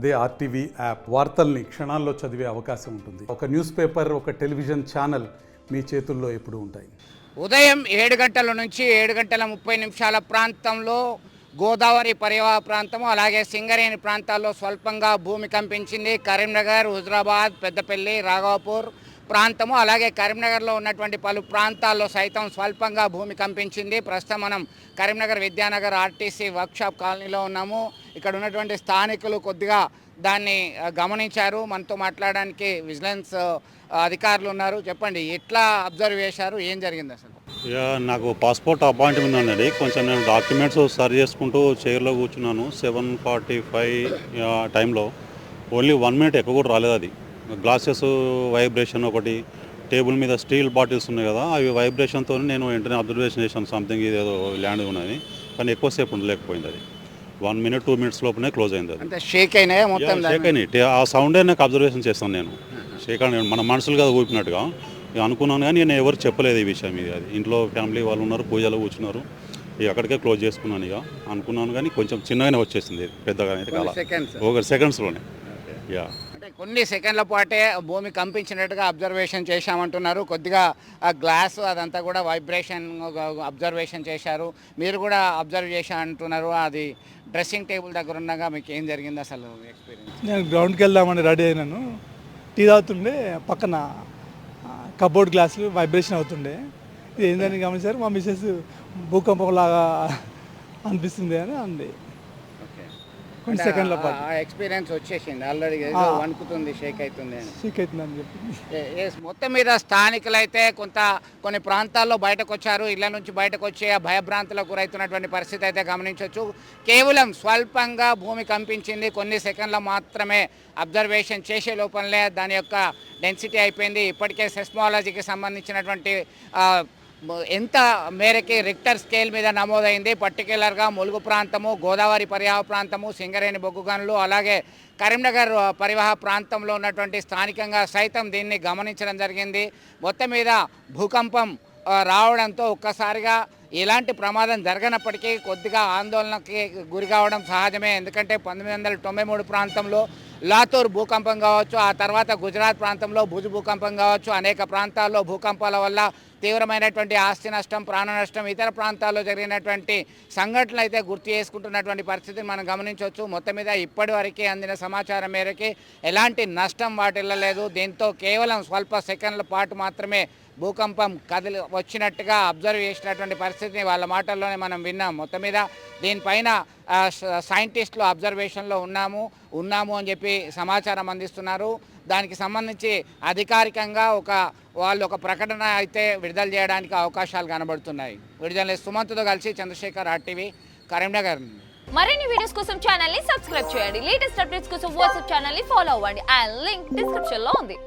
అదే RTV app వార్తల్ని క్షణాల్లో చదివే అవకాశం ఉంటుంది. ఒక న్యూస్ పేపర్, ఒక టెలివిజన్ ఛానల్ మీ చేతుల్లో ఎప్పుడూ ఉంటాయి. ఉదయం 7 గంటల నుంచి 7:30 ప్రాంతంలో గోదావరి పరివాహ ప్రాంతము అలాగే సింగరేణి ప్రాంతాల్లో స్వల్పంగా భూమి కంపించింది. కరీంనగర్, హుజరాబాద్, పెద్దపల్లి, రాఘవపూర్ ప్రాంతము అలాగే కరీంనగర్లో ఉన్నటువంటి పలు ప్రాంతాల్లో సైతం స్వల్పంగా భూమి కంపించింది. ప్రస్తుతం మనం కరీంనగర్ విద్యానగర్ ఆర్టీసీ వర్క్షాప్ కాలనీలో ఉన్నాము. ఇక్కడ ఉన్నటువంటి స్థానికులు కొద్దిగా దాన్ని గమనించారు. మనతో మాట్లాడడానికి విజిలెన్స్ అధికారులు ఉన్నారు. చెప్పండి, ఎట్లా అబ్జర్వ్ చేశారు, ఏం జరిగింది అసలు? నాకు పాస్పోర్ట్ అపాయింట్మెంట్ ఉన్నది. కొంచెం నేను డాక్యుమెంట్స్ సరి చేసుకుంటూ చైర్లో కూర్చున్నాను. 7:45 టైంలో ఓన్లీ 1 మినిట్ ఎక్కువ కూడా రాలేదు. అది గ్లాసెస్ వైబ్రేషన్, ఒకటి టేబుల్ మీద స్టీల్ బాటిల్స్ ఉన్నాయి కదా, అవి వైబ్రేషన్తో నేను వెంటనే అబ్జర్వేషన్ చేశాను. సంథింగ్ ఇదేదో ల్యాండ్ ఉన్నది, కానీ ఎక్కువసేపు ఉండలేకపోయింది. అది 1 మినిట్ 2 మినిట్స్ లోపలే క్లోజ్ అయింది. అది షేక్ అయినాయి, మొత్తం షేక్ అయినాయి. ఆ సౌండే నాకు అబ్జర్వేషన్ చేస్తాను నేను. షేక్ అని మన మనసులు కదా ఊపినట్టుగా అనుకున్నాను, కానీ నేను ఎవరు చెప్పలేదు ఈ విషయం. ఇది అది ఇంట్లో ఫ్యామిలీ వాళ్ళు ఉన్నారు, పూజలో కూర్చున్నారు. ఇక అక్కడికే క్లోజ్ చేసుకున్నాను. ఇక అనుకున్నాను, కానీ కొంచెం చిన్నగానే వచ్చేసింది, పెద్దగా అయితే కాల ఒక సెకండ్స్లోనే. అంటే కొన్ని సెకండ్ల పాటే భూమి కంపించినట్టుగా అబ్జర్వేషన్ చేశామంటున్నారు. కొద్దిగా ఆ గ్లాస్ అదంతా కూడా వైబ్రేషన్ అబ్జర్వేషన్ చేశారు. మీరు కూడా అబ్జర్వ్ చేశా అంటున్నారు. అది డ్రెస్సింగ్ టేబుల్ దగ్గర ఉండగా మీకు ఏం జరిగింది అసలు ఎక్స్పీరియన్స్? నేను గ్రౌండ్కి వెళ్దామని రెడీ అయినాను. టీ తాగుతుండే, పక్కన కబోర్డ్ గ్లాసులు వైబ్రేషన్ అవుతుండే. ఇది ఏందని గమనించారు మా మిసెస్. భూకంపంలాగా అనిపిస్తుంది అని అంది. కొన్ని సెకండ్ల పాటు ఎక్స్పీరియన్స్ వచ్చేసింది ఆల్రెడీ, వణుకుతుంది, షేక్ అవుతుంది అని చెప్పి. మొత్తం మీద స్థానికులైతే కొన్ని ప్రాంతాల్లో బయటకు వచ్చారు. ఇళ్ల నుంచి బయటకు వచ్చి ఆ భయభ్రాంతులకు గురవుతున్నటువంటి పరిస్థితి అయితే గమనించవచ్చు. కేవలం స్వల్పంగా భూమి కంపించింది, కొన్ని సెకండ్ల మాత్రమే అబ్జర్వేషన్ చేసే లోపలనే దాని యొక్క డెన్సిటీ అయిపోయింది. ఇప్పటికే సెస్మాలజీకి సంబంధించినటువంటి ఎంత మేరకి రిక్టర్ స్కేల్ మీద నమోదైంది. పర్టికులర్గా ములుగు ప్రాంతము, గోదావరి పరివాహ ప్రాంతము, సింగరేణి బొగ్గు గనులు అలాగే కరీంనగర్ పరివాహ ప్రాంతంలో ఉన్నటువంటి స్థానికంగా సైతం దీన్ని గమనించడం జరిగింది. మొత్తం మీద భూకంపం రావడంతో ఒక్కసారిగా ఎలాంటి ప్రమాదం జరగనప్పటికీ కొద్దిగా ఆందోళనకి గురి కావడం సహజమే. ఎందుకంటే 1993 ప్రాంతంలో లాతూర్ భూకంపం కావచ్చు, ఆ తర్వాత గుజరాత్ ప్రాంతంలో భుజ్ భూకంపం కావచ్చు, అనేక ప్రాంతాల్లో భూకంపాల వల్ల తీవ్రమైనటువంటి ఆస్తి నష్టం, ప్రాణ నష్టం, ఇతర ప్రాంతాల్లో జరిగినటువంటి సంఘటనలు అయితే గుర్తు చేసుకుంటున్నటువంటి పరిస్థితిని మనం గమనించవచ్చు. మొత్తం మీద ఇప్పటి వరకు అందిన సమాచారం మేరకి ఎలాంటి నష్టం వాటిల్లలేదు. దీంతో కేవలం స్వల్ప సెకండ్ల పాటు మాత్రమే భూకంపం కదిలి వచ్చినట్టుగా అబ్జర్వ్ చేసినటువంటి పరిస్థితిని వాళ్ళ మాటల్లోనే మనం విన్నాం. మొత్తం మీద దీనిపైన సైంటిస్టులు అబ్జర్వేషన్లో ఉన్నాము అని చెప్పి సమాచారం అందిస్తున్నారు. దానికి సంబంధించి అధికారికంగా వాళ్ళు ఒక ప్రకటన అయితే విడుదల చేయడానికి అవకాశాలు కనబడుతున్నాయి. విడుదల సుమంత్తో కలిసి చంద్రశేఖర్, ఆర్టీవీ, కరీంనగర్. మరిన్ని వీడియోస్ కోసం ఛానల్ ని సబ్స్క్రైబ్ చేయండి. లేటెస్ట్ అప్డేట్స్ కోసం వాట్సాప్ ఛానల్ ని ఫాలో అవ్వండి. ఆ లింక్ డిస్క్రిప్షన్ లో ఉంది.